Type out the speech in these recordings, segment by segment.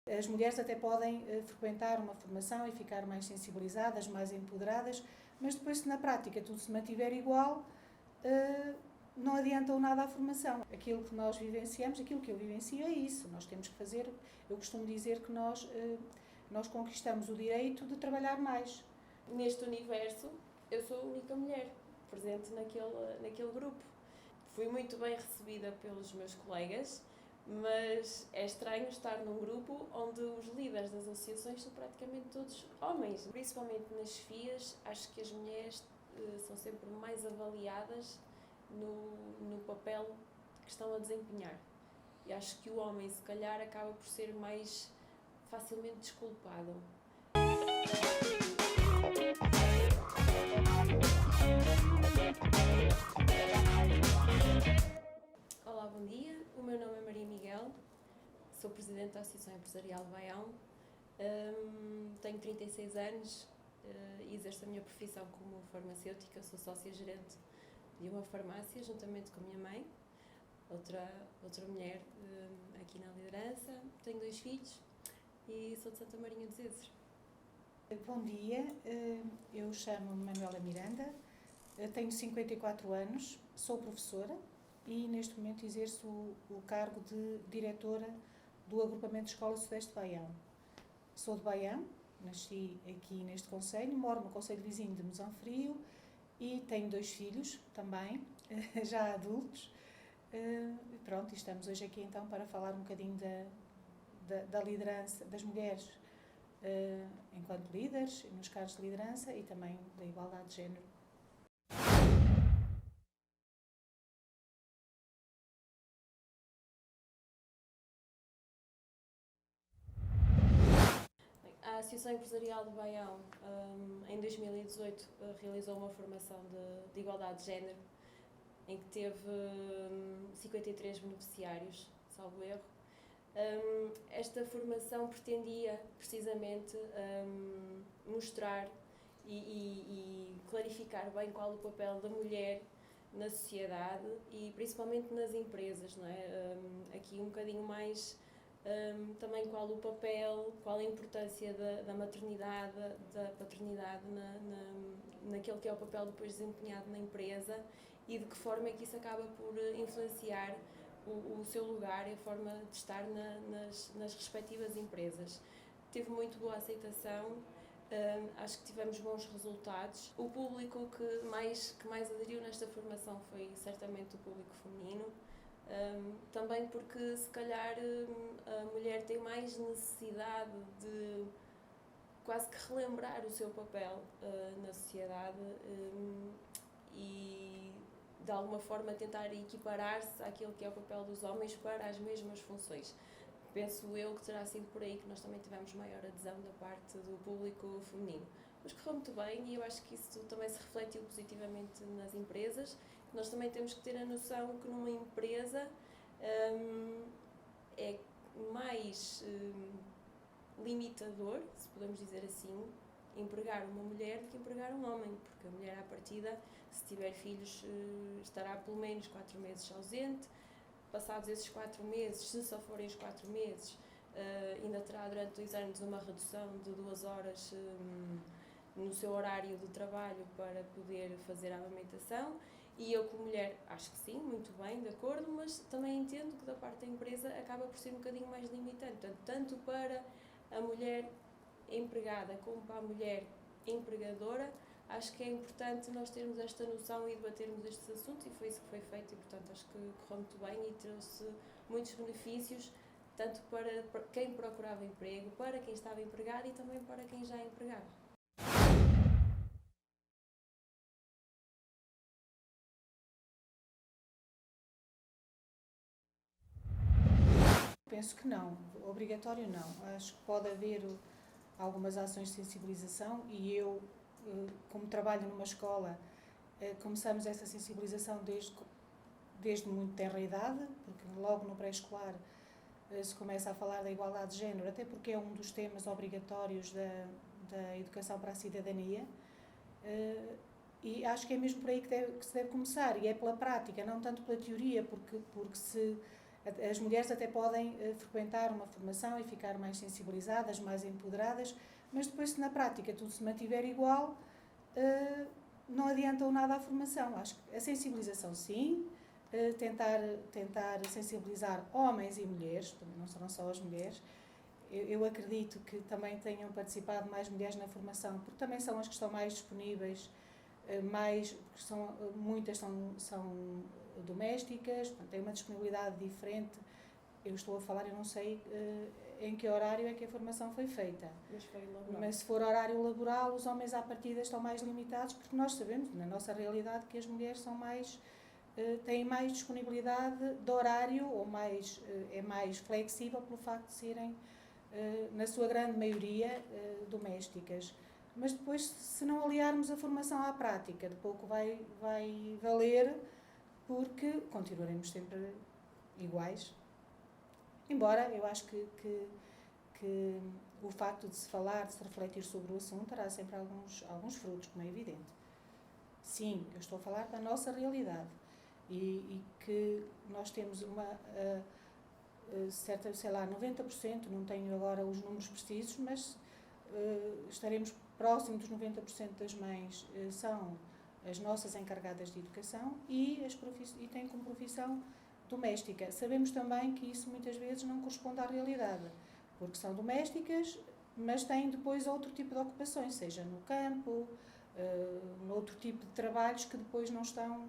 As mulheres até podem frequentar uma formação e ficar mais sensibilizadas, mais empoderadas, mas depois, se na prática tudo se mantiver igual, não adiantam nada a formação. Aquilo que nós vivenciamos, aquilo que eu vivencio é isso. Nós temos que fazer, eu costumo dizer que nós conquistamos o direito de trabalhar mais. Neste universo, eu sou a única mulher presente naquele grupo. Fui muito bem recebida pelos meus colegas, mas é estranho estar num grupo onde os líderes das associações são praticamente todos homens. Principalmente nas chefias, acho que as mulheres são sempre mais avaliadas no papel que estão a desempenhar. E acho que o homem, se calhar, acaba por ser mais facilmente desculpado. Olá, bom dia. O meu nome é Maria Miguel, sou presidente da Associação Empresarial de Baião. Tenho 36 anos e exerço a minha profissão como farmacêutica. Sou sócia-gerente de uma farmácia, juntamente com a minha mãe, outra mulher aqui na liderança. Tenho 2 filhos e sou de Santa Marinha dos Ezes. Bom dia, eu chamo-me Manuela Miranda, tenho 54 anos, sou professora e neste momento exerço o cargo de diretora do agrupamento de Escola Sudeste de Baião. Sou de Baião, nasci aqui neste concelho, moro no concelho vizinho de Mozãofrio e tenho 2 filhos também, já adultos. Pronto, estamos hoje aqui então para falar um bocadinho da liderança das mulheres enquanto líderes, nos cargos de liderança e também da igualdade de género. A Associação Empresarial de Baião, em 2018, realizou uma formação de igualdade de género, em que teve 53 beneficiários, salvo erro. Esta formação pretendia, precisamente, mostrar e clarificar bem qual o papel da mulher na sociedade e principalmente nas empresas, não é? Aqui um bocadinho mais também qual o papel, qual a importância da maternidade, da paternidade naquele que é o papel depois desempenhado na empresa e de que forma é que isso acaba por influenciar o seu lugar e a forma de estar nas respectivas empresas. Teve muito boa aceitação, acho que tivemos bons resultados. O público que mais aderiu nesta formação foi certamente o público feminino, também porque se calhar a mulher tem mais necessidade de quase que relembrar o seu papel na sociedade e de alguma forma tentar equiparar-se àquilo que é o papel dos homens para as mesmas funções. Penso eu que terá sido por aí que nós também tivemos maior adesão da parte do público feminino. Mas correu muito bem e eu acho que isso também se refletiu positivamente nas empresas. Nós também temos que ter a noção que numa empresa é mais limitador, se podemos dizer assim, empregar uma mulher do que empregar um homem, porque a mulher à partida, se tiver filhos, estará pelo menos 4 meses ausente. Passados esses 4 meses, se só forem os 4 meses, ainda terá durante 2 anos uma redução de 2 horas no seu horário de trabalho para poder fazer a amamentação. E eu, como mulher, acho que sim, muito bem, de acordo, mas também entendo que da parte da empresa acaba por ser um bocadinho mais limitante. Portanto, tanto para a mulher empregada como para a mulher empregadora, acho que é importante nós termos esta noção e debatermos estes assuntos e foi isso que foi feito e, portanto, acho que correu muito bem e trouxe muitos benefícios, tanto para quem procurava emprego, para quem estava empregado e também para quem já é empregado. Penso que não, obrigatório não. Acho que pode haver algumas ações de sensibilização e eu, como trabalho numa escola, começamos essa sensibilização desde muito tenra idade, porque logo no pré-escolar se começa a falar da igualdade de género, até porque é um dos temas obrigatórios da educação para a cidadania. E acho que é mesmo por aí que se deve começar, e é pela prática, não tanto pela teoria, porque se As mulheres até podem frequentar uma formação e ficar mais sensibilizadas, mais empoderadas, mas depois, se na prática tudo se mantiver igual, não adianta nada a formação. Acho que a sensibilização, sim, tentar sensibilizar homens e mulheres, não serão só as mulheres. Eu acredito que também tenham participado mais mulheres na formação, porque também são as que estão mais disponíveis, muitas são domésticas, portanto, têm uma disponibilidade diferente. Eu estou a falar, eu não sei em que horário é que a formação foi feita. Mas se for horário laboral, os homens à partida estão mais limitados, porque nós sabemos, na nossa realidade, que as mulheres têm mais disponibilidade de horário, ou é mais flexível pelo facto de serem, na sua grande maioria, domésticas. Mas depois, se não aliarmos a formação à prática, de pouco vai valer, porque continuaremos sempre iguais. Embora eu acho que o facto de se falar, de se refletir sobre o assunto, terá sempre alguns frutos, como é evidente. Sim, eu estou a falar da nossa realidade e que nós temos certa, 90%, não tenho agora os números precisos, mas estaremos próximos dos 90% das mães são as nossas encarregadas de educação e têm como profissão doméstica. Sabemos também que isso muitas vezes não corresponde à realidade, porque são domésticas, mas têm depois outro tipo de ocupações, seja no campo, outro tipo de trabalhos que depois não estão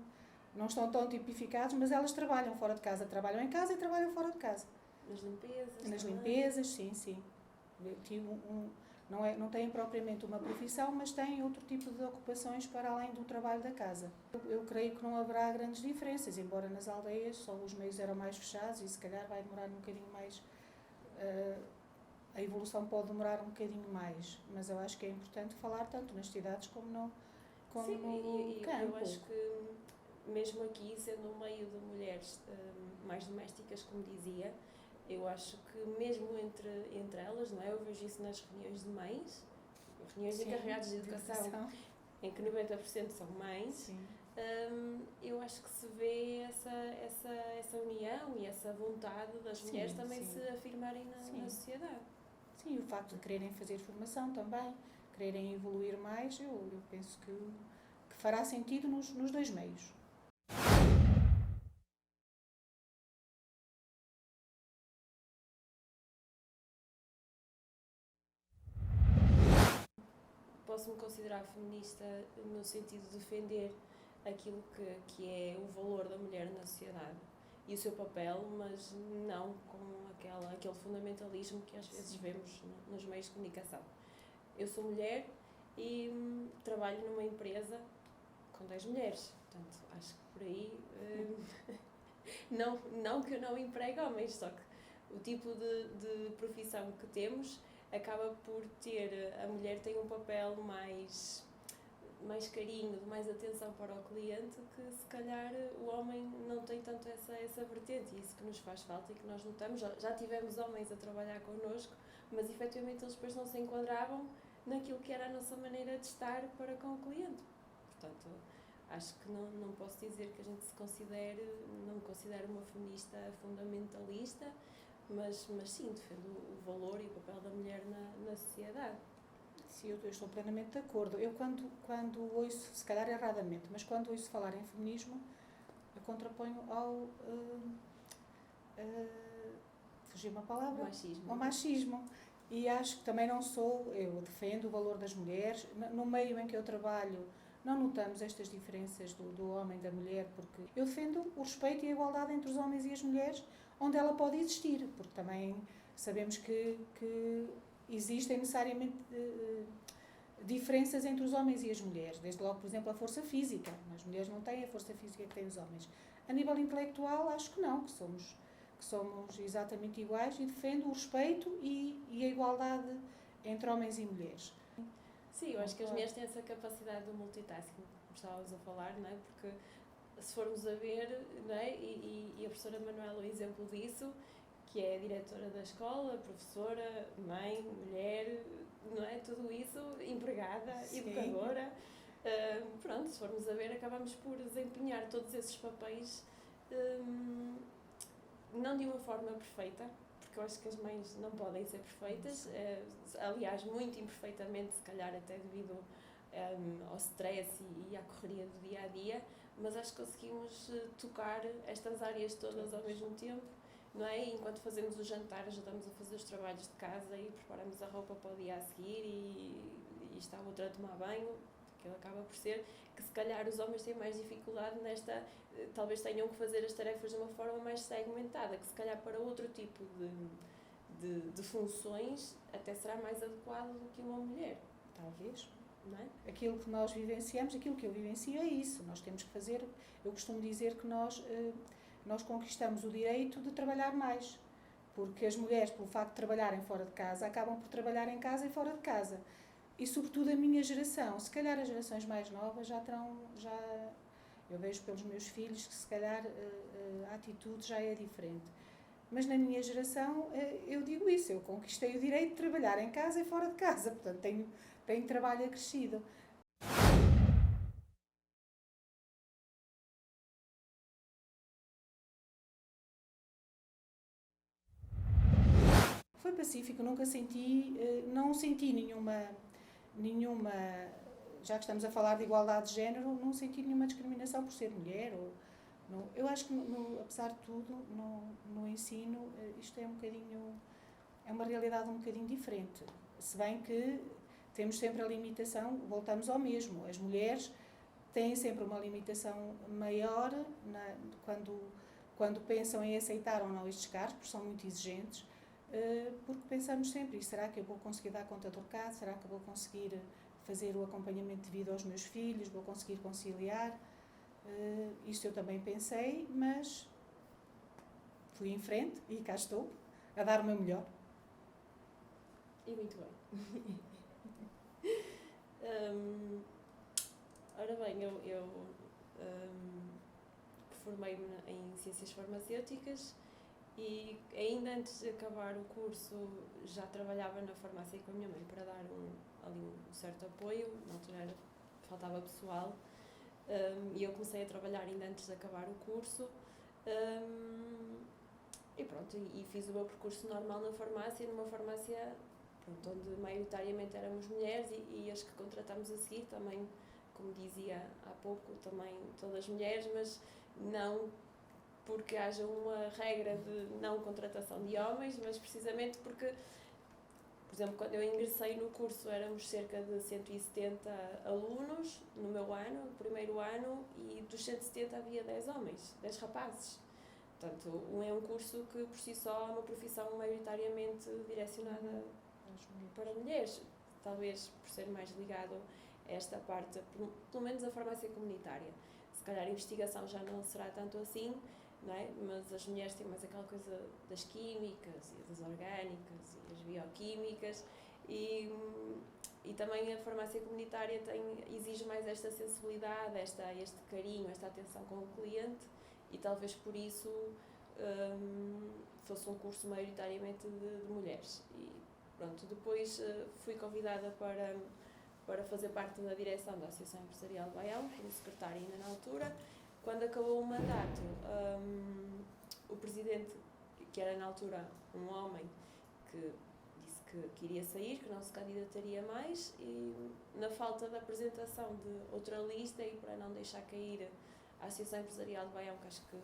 tão tipificados, mas elas trabalham fora de casa, trabalham em casa e trabalham fora de casa. Nas limpezas, sim. Não têm propriamente uma profissão, mas têm outro tipo de ocupações para além do trabalho da casa. Eu creio que não haverá grandes diferenças, embora nas aldeias só os meios eram mais fechados e se calhar vai demorar um bocadinho mais, a evolução pode demorar um bocadinho mais, mas eu acho que é importante falar tanto nas cidades como no campo. Eu acho que mesmo aqui, sendo um meio de mulheres mais domésticas, como dizia, eu acho que mesmo entre elas, não é? Eu vejo isso nas reuniões de mães, reuniões de encarregados de educação, em que 90% são mães. Eu acho que se vê essa união e essa vontade das mulheres também se afirmarem na sociedade. Sim, o facto de quererem fazer formação também, quererem evoluir mais, eu penso que fará sentido nos dois meios. Posso-me considerar feminista no sentido de defender aquilo que é o valor da mulher na sociedade e o seu papel, mas não com aquele fundamentalismo que às vezes vemos nos meios de comunicação. Eu sou mulher e trabalho numa empresa com 10 mulheres, portanto, acho que por aí, não que eu não empregue homens, só que o tipo de profissão que temos acaba por a mulher tem um papel mais carinho, de mais atenção para o cliente, que se calhar o homem não tem tanto essa vertente, e isso que nos faz falta e que nós notamos. Já tivemos homens a trabalhar connosco, mas efetivamente eles depois não se enquadravam naquilo que era a nossa maneira de estar para com o cliente. Portanto, acho que não posso dizer que a gente não me considero uma feminista fundamentalista, mas sim, defendo o valor e o papel da mulher na sociedade. Sim, eu estou plenamente de acordo. Eu quando ouço, se calhar erradamente, mas quando ouço falar em feminismo, eu contraponho fugiu uma palavra? Ao machismo. E acho que também eu defendo o valor das mulheres. No meio em que eu trabalho, não notamos estas diferenças do homem e da mulher, porque eu defendo o respeito e a igualdade entre os homens e as mulheres, onde ela pode existir, porque também sabemos que existem necessariamente diferenças entre os homens e as mulheres. Desde logo, por exemplo, a força física. As mulheres não têm a força física que têm os homens. A nível intelectual, acho que não, que somos exatamente iguais, e defendo o respeito e a igualdade entre homens e mulheres. Sim, eu acho que as mulheres têm essa capacidade de multitasking, como estávamos a falar, não é? Porque se formos a ver, não é? E a professora Manuela é um exemplo disso, que é diretora da escola, professora, mãe, mulher, não é? Tudo isso, empregada, educadora. Pronto, se formos a ver, acabamos por desempenhar todos esses papéis não de uma forma perfeita, porque eu acho que as mães não podem ser perfeitas, aliás, muito imperfeitamente, se calhar até devido ao stress e à correria do dia a dia, mas acho que conseguimos tocar estas áreas todas ao mesmo tempo, não é? E enquanto fazemos o jantar, ajudamos a fazer os trabalhos de casa e preparamos a roupa para o dia a seguir e está outra a tomar banho, que acaba por ser que se calhar os homens têm mais dificuldade nesta, talvez tenham que fazer as tarefas de uma forma mais segmentada, que se calhar para outro tipo de funções até será mais adequado do que uma mulher. Talvez. Não é? Aquilo que nós vivenciamos, aquilo que eu vivencio é isso. Nós temos que fazer, eu costumo dizer que nós conquistamos o direito de trabalhar mais, porque as mulheres, pelo facto de trabalharem fora de casa, acabam por trabalhar em casa e fora de casa. E sobretudo a minha geração, se calhar as gerações mais novas já terão, eu vejo pelos meus filhos que se calhar a atitude já é diferente. Mas na minha geração, eu digo isso, eu conquistei o direito de trabalhar em casa e fora de casa, portanto tenho trabalho acrescido. Foi pacífico, nunca senti, não senti nenhuma, já que estamos a falar de igualdade de género, não senti nenhuma discriminação por ser mulher. Eu acho que, apesar de tudo, no ensino, isto é uma realidade um bocadinho diferente. Se bem que temos sempre a limitação, voltamos ao mesmo, as mulheres têm sempre uma limitação maior quando pensam em aceitar ou não estes cargos, porque são muito exigentes, porque pensamos sempre, será que eu vou conseguir dar conta do recado, será que eu vou conseguir fazer o acompanhamento devido aos meus filhos, vou conseguir conciliar? Isto eu também pensei, mas fui em frente e cá estou, a dar o meu melhor. E muito bem. Ora bem, eu formei-me em Ciências Farmacêuticas e ainda antes de acabar o curso já trabalhava na farmácia com a minha mãe para dar ali um certo apoio, na altura faltava pessoal, e eu comecei a trabalhar ainda antes de acabar o curso, e pronto, e fiz o meu percurso normal na farmácia, numa farmácia onde maioritariamente éramos mulheres e as que contratámos a seguir também, como dizia há pouco, também todas mulheres, mas não porque haja uma regra de não contratação de homens, mas precisamente porque, por exemplo, quando eu ingressei no curso éramos cerca de 170 alunos no meu ano, no primeiro ano, e dos 170 havia 10 homens, 10 rapazes. Portanto, é um curso que por si só é uma profissão maioritariamente direcionada para mulheres, talvez por ser mais ligado a esta parte, pelo menos a farmácia comunitária. Se calhar a investigação já não será tanto assim, não é? Mas as mulheres têm mais aquela coisa das químicas e das orgânicas e as bioquímicas e também a farmácia comunitária exige mais esta sensibilidade, este carinho, esta atenção com o cliente e talvez por isso fosse um curso maioritariamente de mulheres. E pronto, depois fui convidada para fazer parte da direção da Associação Empresarial de Baião, como secretária ainda na altura. Quando acabou o mandato, o presidente, que era na altura um homem, que disse que iria sair, que não se candidataria mais, e na falta da apresentação de outra lista e para não deixar cair a Associação Empresarial de Baião, que acho que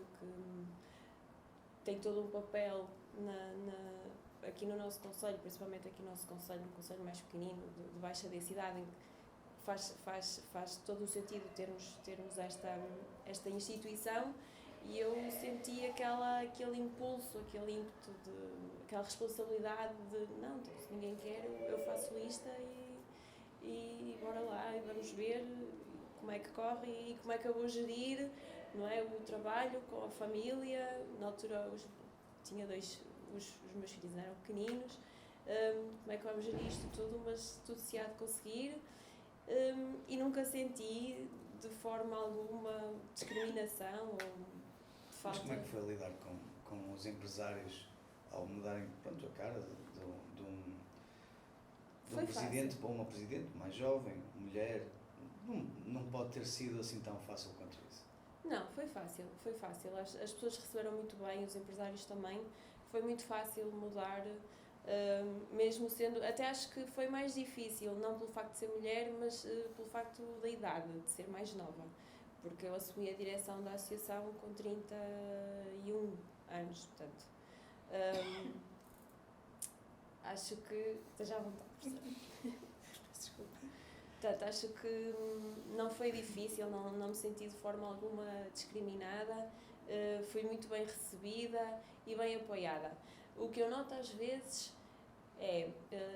tem todo um papel aqui no nosso concelho, principalmente aqui no nosso concelho, um concelho mais pequenino, de baixa densidade, em que faz todo o sentido termos esta instituição, e eu senti aquele impulso, aquele ímpeto, aquela responsabilidade de não, então, se ninguém quer, eu faço lista e bora lá e vamos ver como é que corre e como é que eu vou gerir, não é, o trabalho com a família. Na altura tinha os meus filhos eram pequeninos, como é que vamos gerir isto tudo, mas tudo se há de conseguir. E nunca senti de forma alguma discriminação ou falta. Mas como é que foi lidar com os empresários ao mudarem a cara de um presidente para uma presidente mais jovem, mulher? Não pode ter sido assim tão fácil quanto isso. Não, foi fácil, foi fácil. As pessoas receberam muito bem, os empresários também. Foi muito fácil mudar, mesmo sendo. Até acho que foi mais difícil, não pelo facto de ser mulher, mas pelo facto da idade, de ser mais nova. Porque eu assumi a direção da associação com 31 anos, portanto. Acho que. Esteja à vontade, professora. Desculpa. Portanto, acho que não foi difícil, não me senti de forma alguma discriminada, fui muito bem recebida e bem apoiada. O que eu noto às vezes é,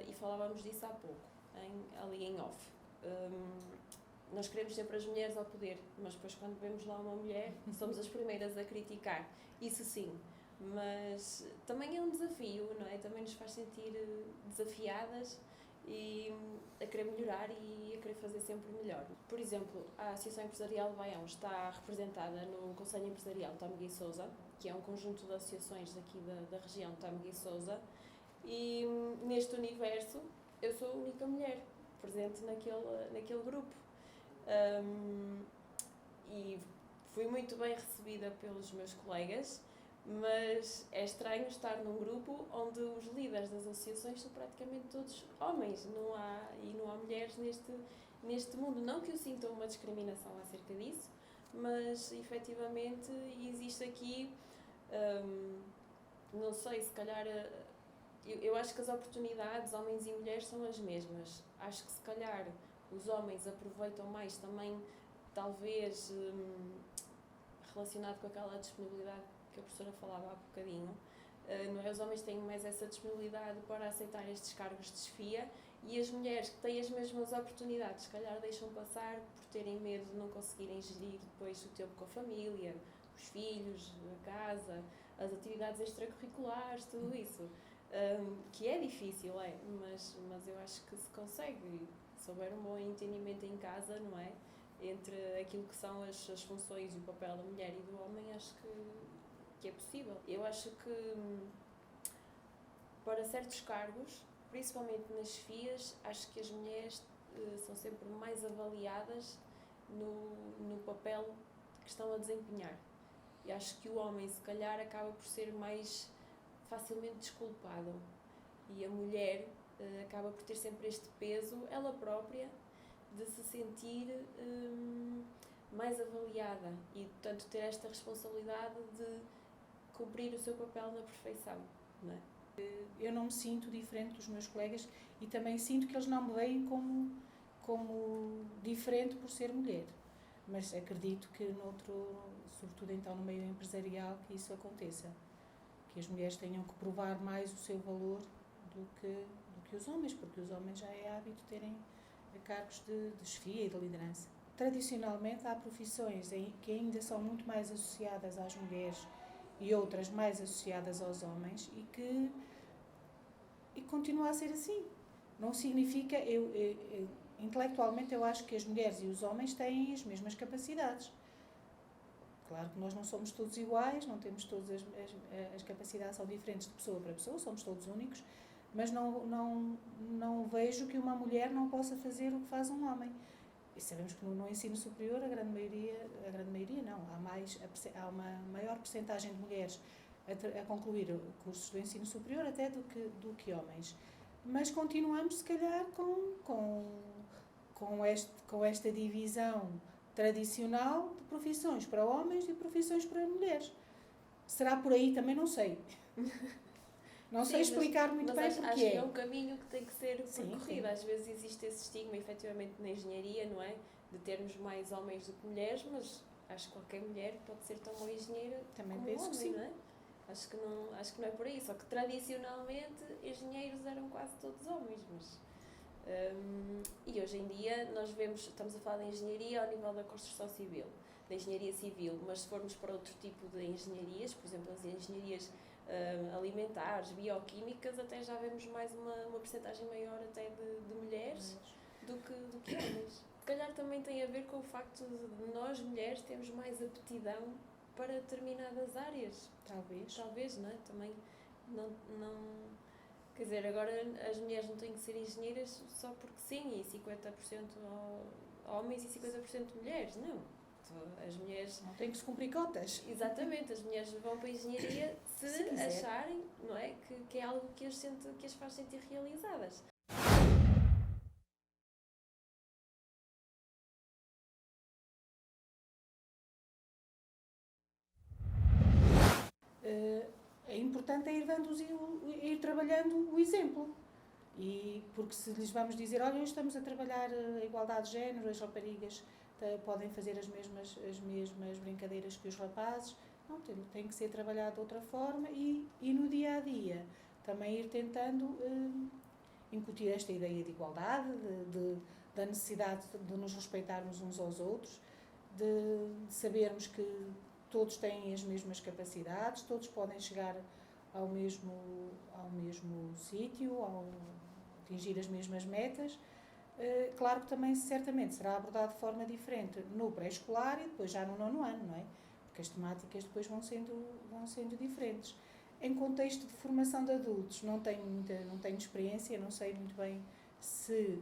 e falávamos disso há pouco, ali em off, nós queremos sempre as mulheres ao poder, mas depois quando vemos lá uma mulher, somos as primeiras a criticar, isso sim. Mas também é um desafio, não é? Também nos faz sentir desafiadas e a querer melhorar e a querer fazer sempre melhor. Por exemplo, a Associação Empresarial de Baião está representada no Conselho Empresarial Tâmega e Sousa, que é um conjunto de associações daqui da região Tâmega e Sousa, e neste universo eu sou a única mulher presente naquele grupo. E fui muito bem recebida pelos meus colegas, mas é estranho estar num grupo onde os líderes das associações são praticamente todos homens, não há mulheres neste mundo. Não que eu sinta uma discriminação acerca disso, mas efetivamente existe aqui, não sei, se calhar, eu acho que as oportunidades, homens e mulheres, são as mesmas. Acho que se calhar os homens aproveitam mais também, talvez relacionado com aquela disponibilidade que a professora falava há bocadinho, não é? Os homens têm mais essa disponibilidade para aceitar estes cargos de chefia e as mulheres que têm as mesmas oportunidades, se calhar deixam passar por terem medo de não conseguirem gerir depois o tempo com a família, os filhos, a casa, as atividades extracurriculares, tudo isso. Que é difícil, mas eu acho que se consegue, se houver um bom entendimento em casa, não é? Entre aquilo que são as funções e o papel da mulher e do homem, acho que é possível. Eu acho que para certos cargos, principalmente nas chefias, acho que as mulheres são sempre mais avaliadas no papel que estão a desempenhar. E acho que o homem, se calhar, acaba por ser mais facilmente desculpado. E a mulher acaba por ter sempre este peso, ela própria, de se sentir mais avaliada e, portanto, ter esta responsabilidade de cumprir o seu papel na perfeição, não é? Eu não me sinto diferente dos meus colegas e também sinto que eles não me veem como diferente por ser mulher. Mas acredito que sobretudo então no meio empresarial, que isso aconteça. Que as mulheres tenham que provar mais o seu valor do que os homens, porque os homens já é hábito terem cargos de chefia e de liderança. Tradicionalmente há profissões que ainda são muito mais associadas às mulheres e outras mais associadas aos homens e continua a ser assim. Não significa, intelectualmente eu acho que as mulheres e os homens têm as mesmas capacidades. Claro que nós não somos todos iguais, não temos todas as capacidades, são diferentes de pessoa para pessoa, somos todos únicos, mas não vejo que uma mulher não possa fazer o que faz um homem. E sabemos que no ensino superior a grande maioria não, há uma maior percentagem de mulheres a concluir cursos do ensino superior até do que homens. Mas continuamos, se calhar, com esta divisão tradicional de profissões para homens e profissões para mulheres. Será por aí? Também não sei. Não sei explicar muito bem porque acho que é um caminho que tem que ser percorrido. Sim. Às vezes existe esse estigma, efetivamente, na engenharia, não é? De termos mais homens do que mulheres, mas acho que qualquer mulher pode ser tão boa engenheira também como penso homem, que sim. não é? Acho que não é por aí, só que tradicionalmente engenheiros eram quase todos homens, mas... e hoje em dia nós estamos a falar de engenharia ao nível da construção civil, da engenharia civil, mas se formos para outro tipo de engenharias, por exemplo, as engenharias alimentares, bioquímicas, até já vemos mais uma percentagem maior até de mulheres do que homens. Se calhar também tem a ver com o facto de nós, mulheres, termos mais aptidão para determinadas áreas. Talvez, não é? Também não... Quer dizer, agora as mulheres não têm que ser engenheiras só porque sim, e 50% homens e 50% mulheres, não. facto, as mulheres... Não tem que se cumprir cotas. Exatamente, as mulheres vão para a engenharia se quiser. acharem, não é, que é algo que as faz sentir realizadas. É importante ir trabalhando o exemplo. E porque se lhes vamos dizer, olha, hoje estamos a trabalhar a igualdade de género, as raparigas podem fazer as mesmas brincadeiras que os rapazes, não, tem que ser trabalhado de outra forma e no dia a dia também ir tentando incutir esta ideia de igualdade, da necessidade de nos respeitarmos uns aos outros, de sabermos que todos têm as mesmas capacidades, todos podem chegar ao mesmo sítio, atingir as mesmas metas. Claro que também, certamente, será abordado de forma diferente no pré-escolar e depois já no 9º ano, não é? Porque as temáticas depois vão sendo diferentes. Em contexto de formação de adultos, não tenho experiência, não sei muito bem se,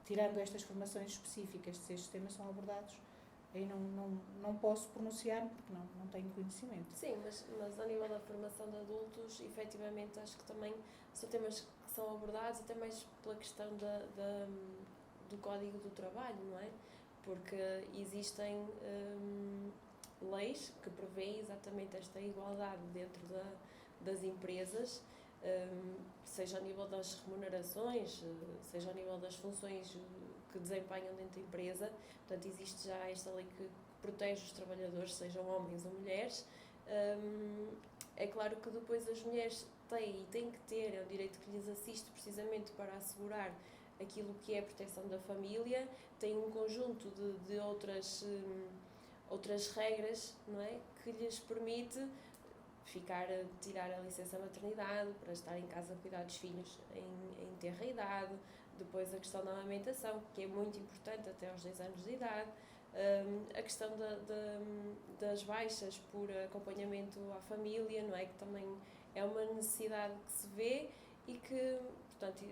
tirando estas formações específicas, se estes temas são abordados. Aí não posso pronunciar porque não tenho conhecimento. Sim, mas ao nível da formação de adultos, efetivamente, acho que também são temas que são abordados, até mais pela questão do Código do Trabalho, não é? Porque existem leis que prevêem exatamente esta igualdade dentro das empresas, seja ao nível das remunerações, seja ao nível das funções que desempenham dentro da empresa. Portanto, existe já esta lei que protege os trabalhadores, sejam homens ou mulheres. É claro que depois as mulheres têm que ter, é o direito que lhes assiste precisamente para assegurar aquilo que é a proteção da família, tem um conjunto de outras regras, não é, que lhes permite tirar a licença maternidade, para estar em casa a cuidar dos filhos em tenra idade, depois a questão da amamentação, que é muito importante até aos 10 anos de idade, a questão das baixas por acompanhamento à família, não é, que também é uma necessidade que se vê e que, portanto,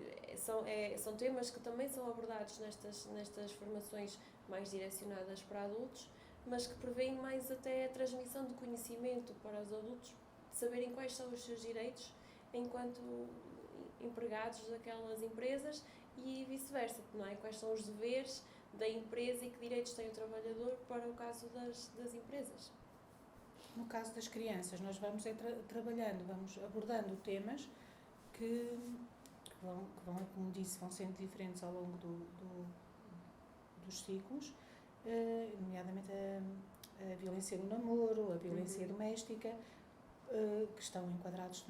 são temas que também são abordados nestas formações mais direcionadas para adultos, mas que prevêem mais até a transmissão de conhecimento para os adultos, de saberem quais são os seus direitos enquanto empregados daquelas empresas e vice-versa, não é? Quais são os deveres da empresa e que direitos tem o trabalhador para o caso das empresas. No caso das crianças, nós vamos vamos abordando temas que vão, como disse, vão sendo diferentes ao longo dos ciclos, nomeadamente a violência no namoro, a violência doméstica, que estão enquadrados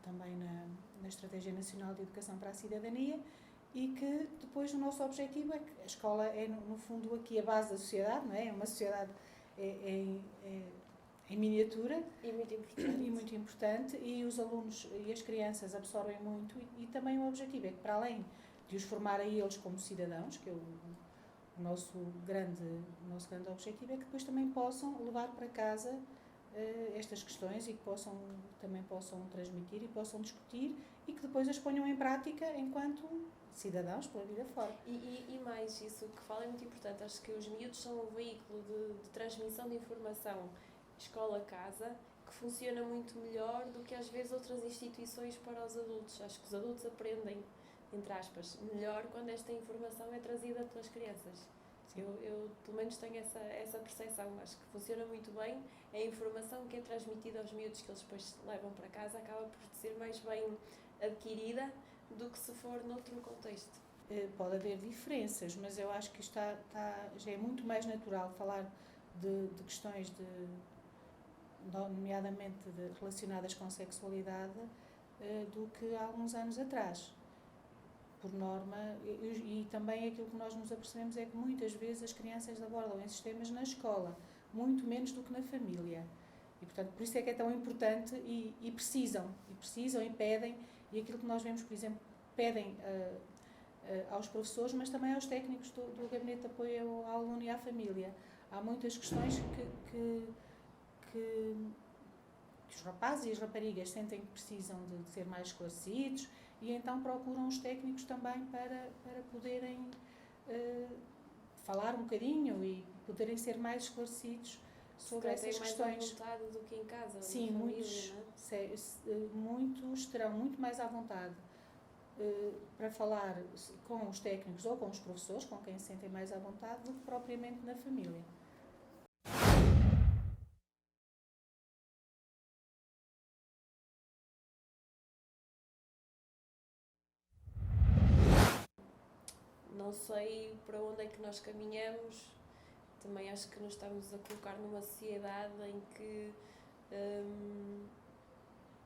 também na Estratégia Nacional de Educação para a Cidadania, e que depois o nosso objetivo é que a escola é, no fundo, aqui a base da sociedade, não é? É uma sociedade em miniatura e muito importante, e os alunos e as crianças absorvem muito, e também o objetivo é que, para além de os formar a eles como cidadãos, que é o nosso grande objetivo, é que depois também possam levar para casa estas questões e que também possam transmitir e possam discutir e que depois as ponham em prática enquanto cidadãos pela vida fora. E mais, isso que fala é muito importante. Acho que os miúdos são um veículo de transmissão de informação escola-casa que funciona muito melhor do que às vezes outras instituições para os adultos. Acho que os adultos aprendem, entre aspas, melhor quando esta informação é trazida pelas crianças. Eu pelo menos tenho essa percepção. Acho que funciona muito bem. A informação que é transmitida aos miúdos que eles depois levam para casa acaba por ser mais bem adquirida do que se for noutro contexto. Pode haver diferenças, mas eu acho que já é muito mais natural falar de questões nomeadamente relacionadas com sexualidade do que há alguns anos atrás. Por norma, e também aquilo que nós nos apercebemos é que muitas vezes as crianças abordam esses temas na escola, muito menos do que na família. E, portanto, por isso é que é tão importante e precisam e pedem, e aquilo que nós vemos, por exemplo, pedem aos professores, mas também aos técnicos do Gabinete de Apoio ao Aluno e à Família. Há muitas questões que os rapazes e as raparigas sentem que precisam de ser mais esclarecidos, e então procuram os técnicos também para poderem falar um bocadinho e poderem ser mais esclarecidos sobre essas questões. Mais à vontade do que em casa. Sim, família, muitos terão muito mais à vontade para falar com os técnicos ou com os professores, com quem se sentem mais à vontade, do que propriamente na família. Não sei para onde é que nós caminhamos, também acho que nos estamos a colocar numa sociedade em que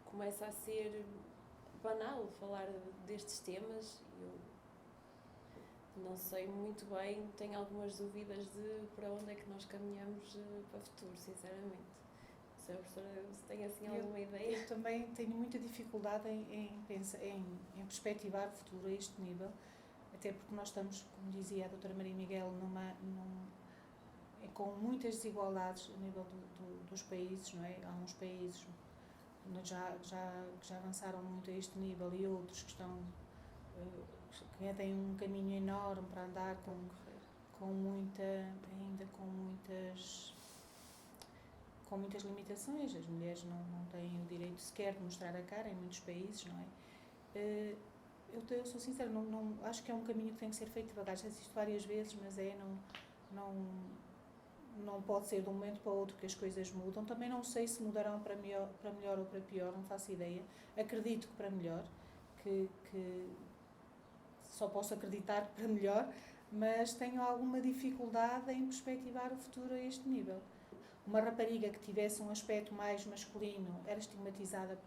começa a ser banal falar destes temas. Eu não sei muito bem, tenho algumas dúvidas de para onde é que nós caminhamos para o futuro, sinceramente. Não sei, professora, se tem assim alguma ideia? Eu também tenho muita dificuldade em perspectivar o futuro a este nível, até porque nós estamos, como dizia a doutora Maria Miguel, com muitas desigualdades a nível dos países, não é? Há uns países que já avançaram muito a este nível e outros que estão que têm um caminho enorme para andar com muitas limitações. As mulheres não têm o direito sequer de mostrar a cara em muitos países, não é? Eu sou sincera, não acho que é um caminho que tem que ser feito devagar. Já disse isto várias vezes, mas não pode ser de um momento para o outro que as coisas mudam. Também não sei se mudarão para melhor ou para pior, não faço ideia. Acredito que para melhor, que só posso acreditar que para melhor, mas tenho alguma dificuldade em perspectivar o futuro a este nível. Uma rapariga que tivesse um aspecto mais masculino era estigmatizada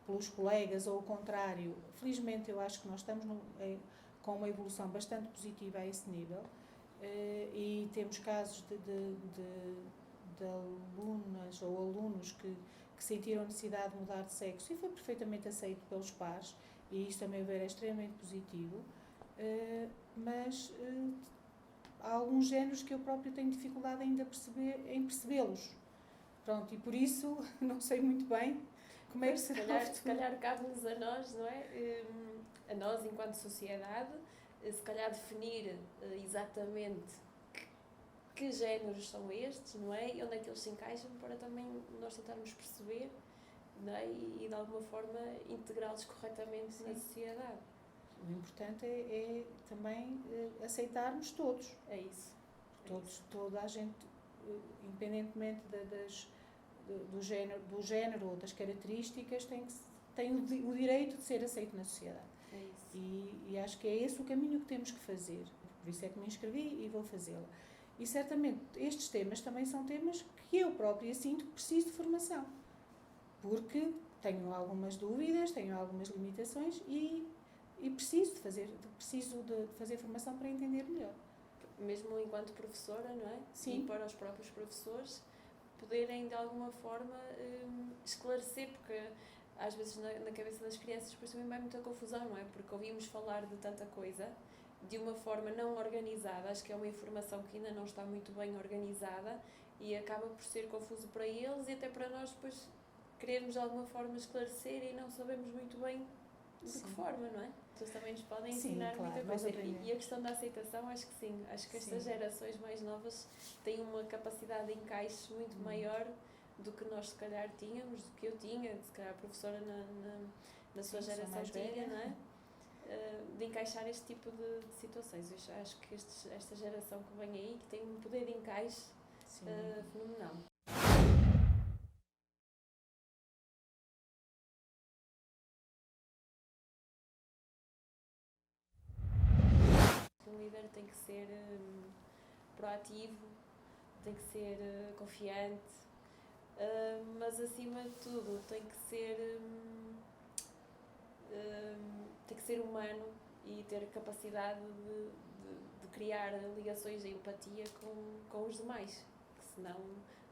pelos colegas, ou o contrário. Felizmente, eu acho que nós estamos com uma evolução bastante positiva a esse nível. E temos casos de alunas ou alunos que sentiram necessidade de mudar de sexo e foi perfeitamente aceito pelos pares, e isto, a meu ver, é extremamente positivo, mas há alguns géneros que eu próprio tenho dificuldade ainda em percebê-los. Pronto, e por isso não sei muito bem como é que será o futuro. Se calhar cabe-nos a nós, não é? A nós, enquanto sociedade, se calhar definir exatamente que géneros são estes, não é? E onde é que eles se encaixam, para também nós tentarmos perceber, não é? E de alguma forma integrá-los corretamente Sim. Na sociedade. O importante é também aceitarmos todos. É isso. Toda a gente, independentemente do género ou das características, tem o direito de ser aceito na sociedade. É isso. E acho que é esse o caminho que temos que fazer. Por isso é que me inscrevi e vou fazê-lo. E certamente estes temas também são temas que eu própria sinto que preciso de formação. Porque tenho algumas dúvidas, tenho algumas limitações e preciso de fazer formação para entender melhor. Mesmo enquanto professora, não é? Sim. E para os próprios professores poderem de alguma forma esclarecer, porque às vezes na cabeça das crianças depois também vai muita confusão, não é? Porque ouvimos falar de tanta coisa de uma forma não organizada, acho que é uma informação que ainda não está muito bem organizada e acaba por ser confuso para eles e até para nós depois querermos de alguma forma esclarecer e não sabemos muito bem de que forma, não é? Vocês também nos podem ensinar muita coisa. E a questão da aceitação, acho que sim. Acho que estas gerações mais novas têm uma capacidade de encaixe muito maior do que nós se calhar tínhamos, do que eu tinha, se calhar a professora na sua geração tinha, não é? De encaixar este tipo de situações. Eu acho que esta geração que vem aí, que tem um poder de encaixe fenomenal. Um líder tem que ser proativo, tem que ser confiante, mas acima de tudo tem que ser humano e ter capacidade de criar ligações de empatia com os demais, que senão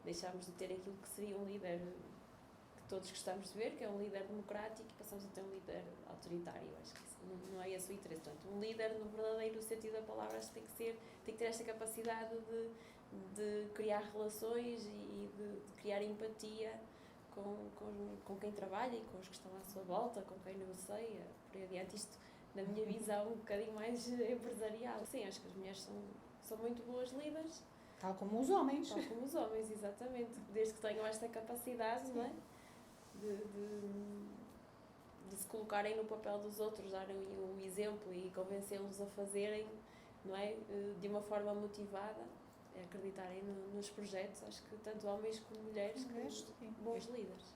deixamos de ter aquilo que seria um líder que todos gostamos de ver, que é um líder democrático, e passamos a ter um líder autoritário. Acho que não é esse o interesse. Portanto, um líder no verdadeiro sentido da palavra acho que tem que ter esta capacidade de criar relações e de criar empatia com quem trabalha e com os que estão à sua volta, com quem negocia, por aí adiante. Isto, na minha visão, um bocadinho mais empresarial. Sim, acho que as mulheres são muito boas líderes, Tal como os homens. Tal como os homens, exatamente. Desde que tenham esta capacidade, não é? De se colocarem no papel dos outros, darem o exemplo e convencê-los a fazerem, não é? De uma forma motivada, acreditarem nos projetos. Acho que tanto homens como mulheres, Sim. bons líderes.